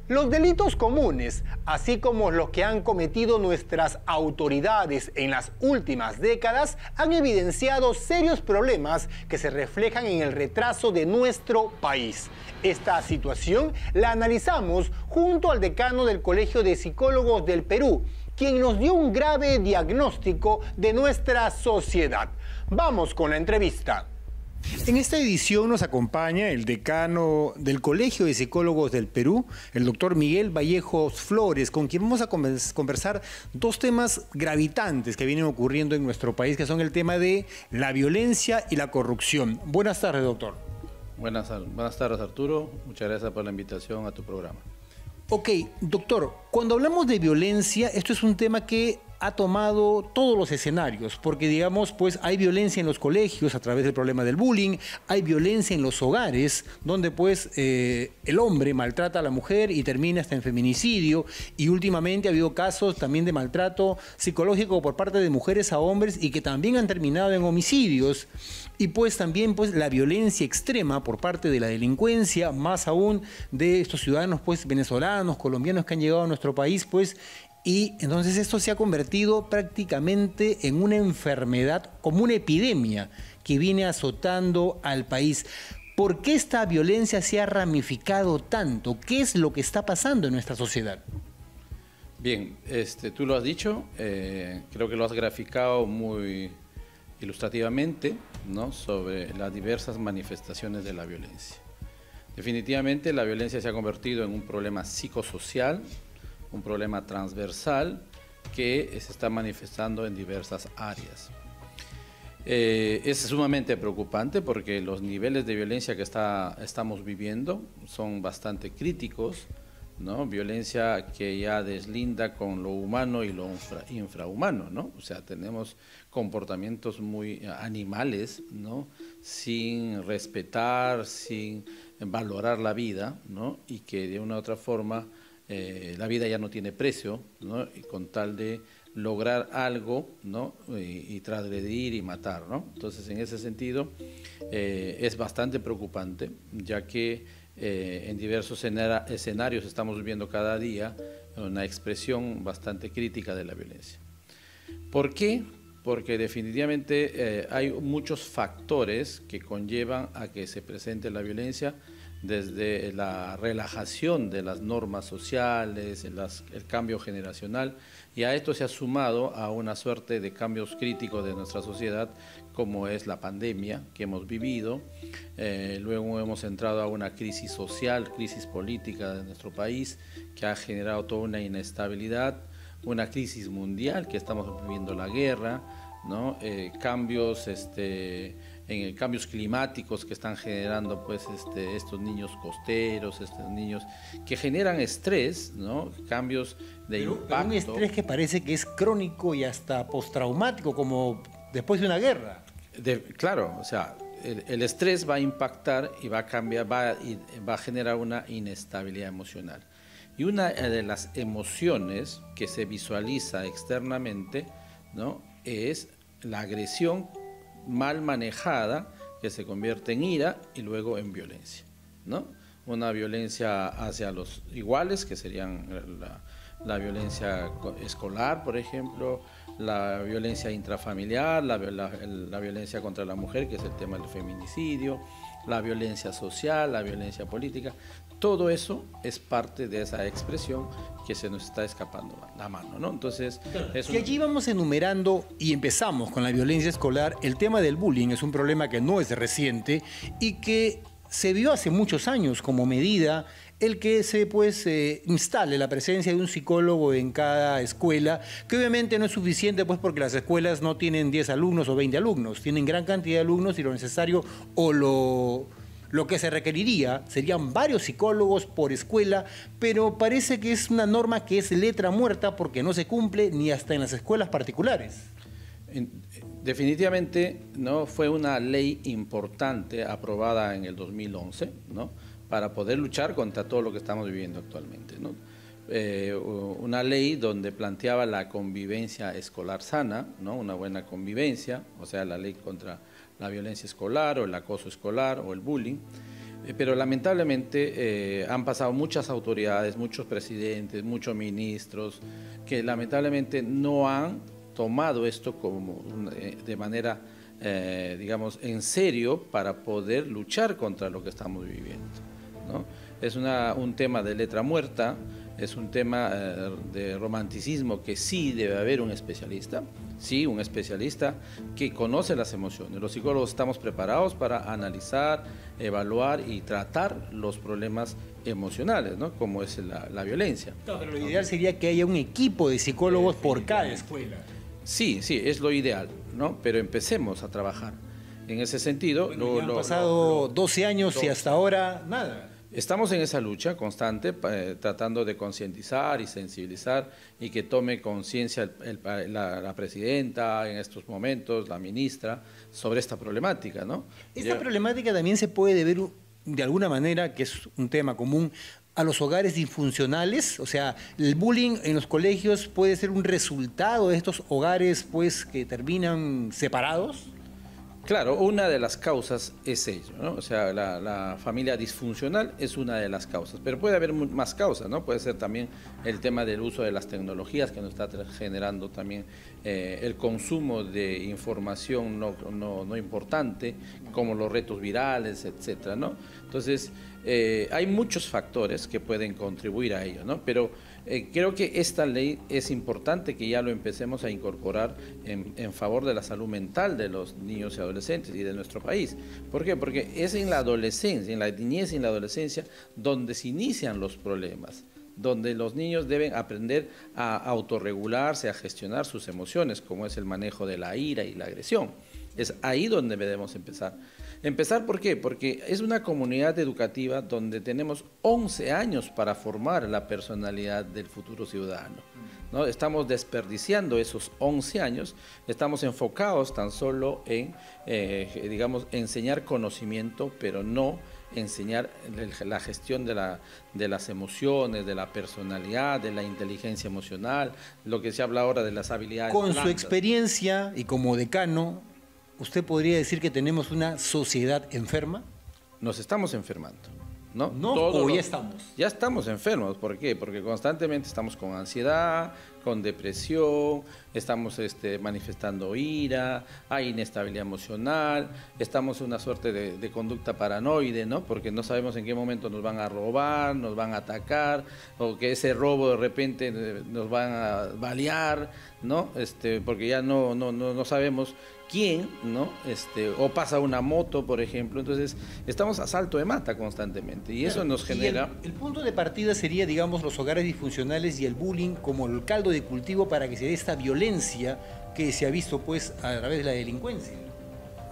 Los delitos comunes, así como los que han cometido nuestras autoridades en las últimas décadas, han evidenciado serios problemas que se reflejan en el retraso de nuestro país. Esta situación la analizamos junto al decano del Colegio de Psicólogos del Perú, quien nos dio un grave diagnóstico de nuestra sociedad. Vamos con la entrevista. En esta edición nos acompaña el decano del Colegio de Psicólogos del Perú, el doctor Miguel Vallejos Flores, con quien vamos a conversar dos temas gravitantes que vienen ocurriendo en nuestro país, que son el tema de la violencia y la corrupción. Buenas tardes, doctor. Buenas tardes, Arturo. Muchas gracias por la invitación a tu programa. Ok, doctor, cuando hablamos de violencia, esto es un tema que ha tomado todos los escenarios, porque digamos, pues hay violencia en los colegios a través del problema del bullying, hay violencia en los hogares, donde pues el hombre maltrata a la mujer y termina hasta en feminicidio, y últimamente ha habido casos también de maltrato psicológico por parte de mujeres a hombres y que también han terminado en homicidios, y pues también pues la violencia extrema por parte de la delincuencia, más aún de estos ciudadanos pues venezolanos, colombianos que han llegado a nuestro país pues. Y entonces esto se ha convertido prácticamente en una enfermedad, como una epidemia que viene azotando al país. ¿Por qué esta violencia se ha ramificado tanto? ¿Qué es lo que está pasando en nuestra sociedad? Bien, tú lo has dicho, creo que lo has graficado muy ilustrativamente, ¿no?, sobre las diversas manifestaciones de la violencia. Definitivamente la violencia se ha convertido en un problema psicosocial, un problema transversal que se está manifestando en diversas áreas. Es sumamente preocupante porque los niveles de violencia que estamos viviendo son bastante críticos, ¿no? Violencia que ya deslinda con lo humano y lo infrahumano, ¿no? O sea, tenemos comportamientos muy animales, ¿no?, sin respetar, sin valorar la vida, ¿no?, y que de una u otra forma la vida ya no tiene precio, ¿no?, y con tal de lograr algo, ¿no?, y transgredir y matar, ¿no? Entonces, en ese sentido, es bastante preocupante, ya que en diversos escenarios estamos viviendo cada día una expresión bastante crítica de la violencia. ¿Por qué? Porque definitivamente hay muchos factores que conllevan a que se presente la violencia, desde la relajación de las normas sociales, el cambio generacional, y a esto se ha sumado a una suerte de cambios críticos de nuestra sociedad, como es la pandemia que hemos vivido. Luego hemos entrado a una crisis social, crisis política de nuestro país, que ha generado toda una inestabilidad, una crisis mundial, que estamos viviendo la guerra, ¿no?, cambios climáticos que están generando pues estos niños costeros, estos niños que generan estrés, ¿no?, cambios de impacto. Pero un estrés que parece que es crónico y hasta postraumático, como después de una guerra. Claro, o sea, el estrés va a impactar y va a cambiar, va a generar una inestabilidad emocional. Y una de las emociones que se visualiza externamente, ¿no?, es la agresión mal manejada, que se convierte en ira y luego en violencia, ¿no? Una violencia hacia los iguales, que serían la violencia escolar, por ejemplo, la violencia intrafamiliar, la violencia contra la mujer, que es el tema del feminicidio, la violencia social, la violencia política. Todo eso es parte de esa expresión que se nos está escapando la mano, ¿no? Entonces, si allí vamos enumerando y empezamos con la violencia escolar, el tema del bullying es un problema que no es reciente y que se vio hace muchos años como medida el que se instale la presencia de un psicólogo en cada escuela, que obviamente no es suficiente pues porque las escuelas no tienen 10 alumnos o 20 alumnos, tienen gran cantidad de alumnos y lo necesario o lo que se requeriría serían varios psicólogos por escuela, pero parece que es una norma que es letra muerta porque no se cumple ni hasta en las escuelas particulares. Definitivamente, ¿no?, fue una ley importante aprobada en el 2011, ¿no?, para poder luchar contra todo lo que estamos viviendo actualmente, ¿no? Una ley donde planteaba la convivencia escolar sana, ¿no?, una buena convivencia, o sea, la ley contra la violencia escolar o el acoso escolar o el bullying. Pero lamentablemente han pasado muchas autoridades, muchos presidentes, muchos ministros, que lamentablemente no han tomado esto como de manera, digamos, en serio para poder luchar contra lo que estamos viviendo, ¿no? Es un tema de letra muerta, es un tema de romanticismo que sí debe haber un especialista, sí, un especialista que conoce las emociones. Los psicólogos estamos preparados para analizar, evaluar y tratar los problemas emocionales, ¿no? Como es la violencia. Claro, pero lo ideal sería que haya un equipo de psicólogos por cada escuela. Sí, es lo ideal, ¿no? Pero empecemos a trabajar. En ese sentido... Bueno, han pasado 12 años y hasta ahora nada. Estamos en esa lucha constante, tratando de concientizar y sensibilizar y que tome conciencia la presidenta en estos momentos, la ministra, sobre esta problemática, ¿no? Esta problemática también se puede ver de alguna manera, que es un tema común, a los hogares disfuncionales. O sea, el bullying en los colegios puede ser un resultado de estos hogares pues que terminan separados. Claro, una de las causas es ello, ¿no? O sea, la familia disfuncional es una de las causas, pero puede haber más causas, ¿no? Puede ser también el tema del uso de las tecnologías que nos está generando también el consumo de información no importante, como los retos virales, etcétera, ¿no? Entonces, hay muchos factores que pueden contribuir a ello, ¿no? Pero creo que esta ley es importante que ya lo empecemos a incorporar en favor de la salud mental de los niños y adolescentes y de nuestro país. ¿Por qué? Porque es en la adolescencia, en la niñez y en la adolescencia, donde se inician los problemas, donde los niños deben aprender a autorregularse, a gestionar sus emociones, como es el manejo de la ira y la agresión. Es ahí donde debemos empezar. ¿Empezar por qué? Porque es una comunidad educativa donde tenemos 11 años para formar la personalidad del futuro ciudadano, ¿no? Estamos desperdiciando esos 11 años, estamos enfocados tan solo en, digamos, enseñar conocimiento, pero no enseñar la gestión de las emociones, de la personalidad, de la inteligencia emocional, lo que se habla ahora de las habilidades Con blandas. su experiencia y como decano, ¿usted podría decir que tenemos una sociedad enferma? Nos estamos enfermando, ¿no? ¿No? ¿O ya estamos? Ya estamos enfermos. ¿Por qué? Porque constantemente estamos con ansiedad, con depresión, estamos manifestando ira, hay inestabilidad emocional, estamos en una suerte de conducta paranoide, ¿no? Porque no sabemos en qué momento nos van a robar, nos van a atacar, o que ese robo de repente nos van a balear, ¿no? Porque ya no sabemos quién, ¿no? O pasa una moto, por ejemplo. Entonces, estamos a salto de mata constantemente y eso nos genera... El punto de partida sería, digamos, los hogares disfuncionales y el bullying como el caldo de cultivo para que se dé esta violencia que se ha visto, pues, a través de la delincuencia.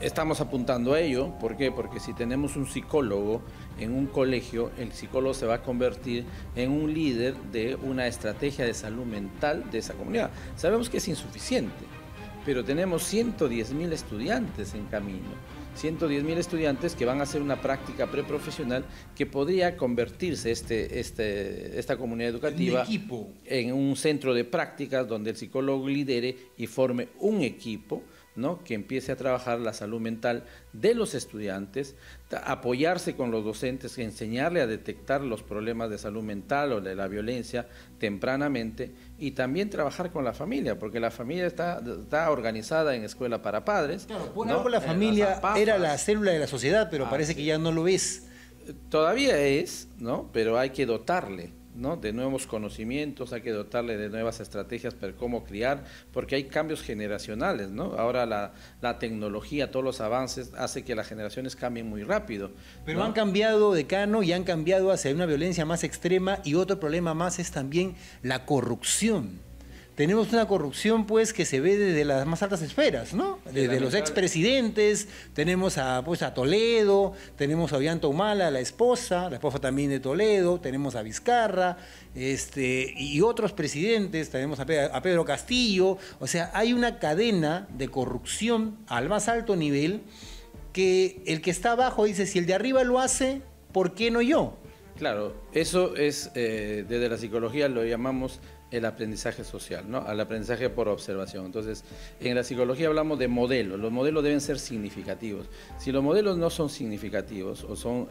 Estamos apuntando a ello. ¿Por qué? Porque si tenemos un psicólogo en un colegio, el psicólogo se va a convertir en un líder de una estrategia de salud mental de esa comunidad. Sabemos que es insuficiente, pero tenemos 110.000 estudiantes en camino, 110.000 estudiantes que van a hacer una práctica preprofesional que podría convertirse esta comunidad educativa en un centro de prácticas donde el psicólogo lidere y forme un equipo, ¿no? Que empiece a trabajar la salud mental de los estudiantes, apoyarse con los docentes, enseñarle a detectar los problemas de salud mental o de la violencia tempranamente y también trabajar con la familia, porque la familia está organizada en escuela para padres. Claro, por algo la familia era la célula de la sociedad, pero parece que ya no lo es. Todavía es, ¿no? Pero hay que dotarle, ¿no? De nuevos conocimientos, hay que dotarle de nuevas estrategias para cómo criar, porque hay cambios generacionales, ¿no? Ahora la tecnología, todos los avances, hace que las generaciones cambien muy rápido. Pero ¿no? Han cambiado, decano, y han cambiado hacia una violencia más extrema, y otro problema más es también la corrupción. Tenemos una corrupción, pues, que se ve desde las más altas esferas, ¿no? Desde los expresidentes, tenemos a Toledo, tenemos a Ollanta Humala, la esposa también de Toledo, tenemos a Vizcarra, y otros presidentes, tenemos a Pedro Castillo. O sea, hay una cadena de corrupción al más alto nivel que el que está abajo dice, si el de arriba lo hace, ¿por qué no yo? Claro, eso es, desde la psicología lo llamamos el aprendizaje social, ¿no? Al aprendizaje por observación. Entonces, en la psicología hablamos de modelos. Los modelos deben ser significativos. Si los modelos no son significativos o son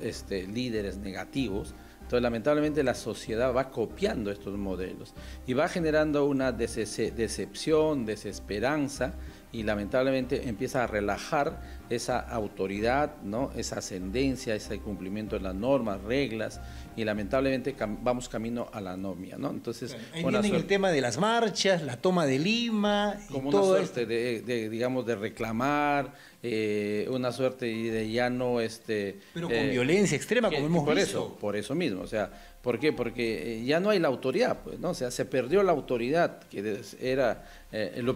líderes negativos, entonces lamentablemente la sociedad va copiando estos modelos y va generando una decepción, desesperanza, y lamentablemente empieza a relajar esa autoridad, ¿no? Esa ascendencia, ese cumplimiento de las normas, reglas, y lamentablemente vamos camino a la anomia, ¿no? Entonces, ahí viene el tema de las marchas, la toma de Lima, como y todo una suerte digamos, de reclamar, una suerte de ya no... pero con violencia extrema, como hemos visto. Por eso mismo, o sea, ¿por qué? Porque ya no hay la autoridad, pues, ¿no? O sea, se perdió la autoridad, que era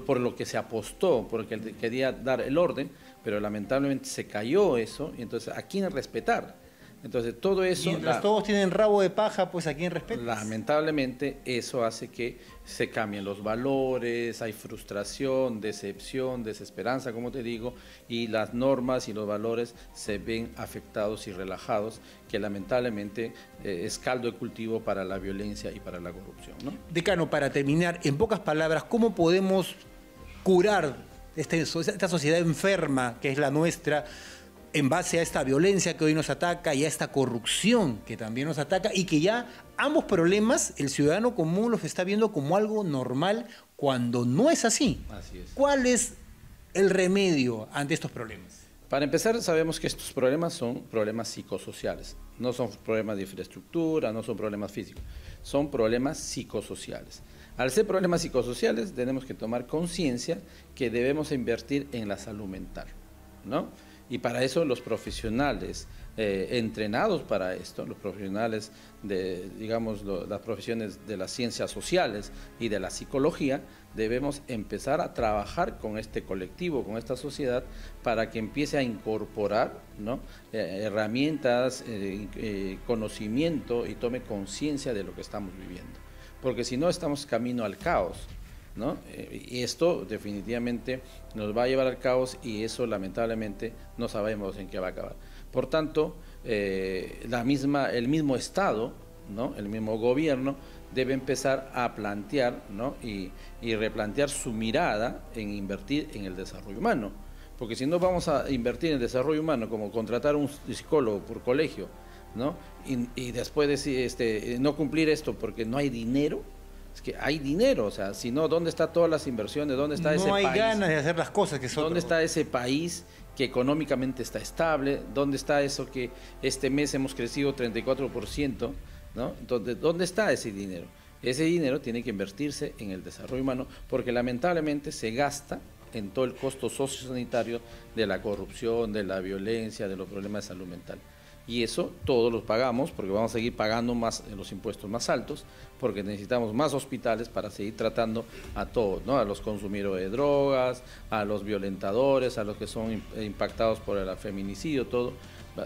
por lo que se apostó, porque quería dar el orden, pero lamentablemente se cayó eso, y entonces, ¿a quién respetar? Entonces, todo eso... Mientras todos tienen rabo de paja, pues ¿a quién respetar? Lamentablemente, eso hace que se cambien los valores, hay frustración, decepción, desesperanza, como te digo, y las normas y los valores se ven afectados y relajados, que lamentablemente es caldo de cultivo para la violencia y para la corrupción, ¿no? Decano, para terminar, en pocas palabras, ¿cómo podemos curar esta sociedad enferma que es la nuestra, en base a esta violencia que hoy nos ataca y a esta corrupción que también nos ataca, y que ya ambos problemas el ciudadano común los está viendo como algo normal cuando no es así? Así es. ¿Cuál es el remedio ante estos problemas? Para empezar, sabemos que estos problemas son problemas psicosociales, no son problemas de infraestructura, no son problemas físicos, son problemas psicosociales. Al ser problemas psicosociales, tenemos que tomar conciencia que debemos invertir en la salud mental, ¿no? Y para eso los profesionales entrenados para esto, los profesionales de, digamos, las profesiones de las ciencias sociales y de la psicología, debemos empezar a trabajar con este colectivo, con esta sociedad, para que empiece a incorporar, ¿no? Herramientas, conocimiento, y tome conciencia de lo que estamos viviendo. Porque si no, estamos camino al caos, ¿no? Y esto definitivamente nos va a llevar al caos, y eso lamentablemente no sabemos en qué va a acabar. Por tanto, el mismo Estado, ¿no? El mismo gobierno debe empezar a plantear, ¿no? y replantear su mirada en invertir en el desarrollo humano. Porque si no vamos a invertir en el desarrollo humano, como contratar un psicólogo por colegio, ¿no? Y después decir, no cumplir esto porque no hay dinero. Es que hay dinero, o sea, si no, ¿dónde están todas las inversiones? ¿Dónde está ese país? No hay ganas de hacer las cosas que son. ¿Dónde está ese país que económicamente está estable? ¿Dónde está eso que este mes hemos crecido 34%? ¿No? Entonces, ¿dónde está ese dinero? Ese dinero tiene que invertirse en el desarrollo humano, porque lamentablemente se gasta en todo el costo sociosanitario de la corrupción, de la violencia, de los problemas de salud mental. Y eso todos los pagamos, porque vamos a seguir pagando más los impuestos más altos, porque necesitamos más hospitales para seguir tratando a todos, ¿no? A los consumidores de drogas, a los violentadores, a los que son impactados por el feminicidio, todo.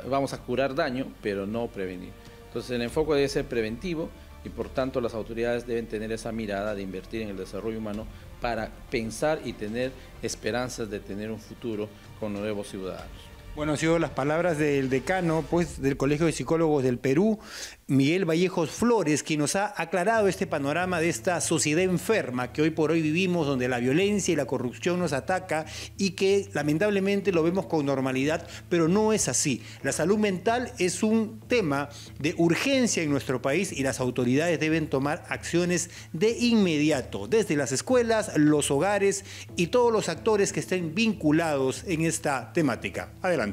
Vamos a curar daño, pero no prevenir. Entonces el enfoque debe ser preventivo, y por tanto las autoridades deben tener esa mirada de invertir en el desarrollo humano para pensar y tener esperanzas de tener un futuro con nuevos ciudadanos. Bueno, han sido las palabras del decano, pues, del Colegio de Psicólogos del Perú, Miguel Vallejos Flores, quien nos ha aclarado este panorama de esta sociedad enferma que hoy por hoy vivimos, donde la violencia y la corrupción nos ataca, y que lamentablemente lo vemos con normalidad, pero no es así. La salud mental es un tema de urgencia en nuestro país, y las autoridades deben tomar acciones de inmediato, desde las escuelas, los hogares y todos los actores que estén vinculados en esta temática. Adelante.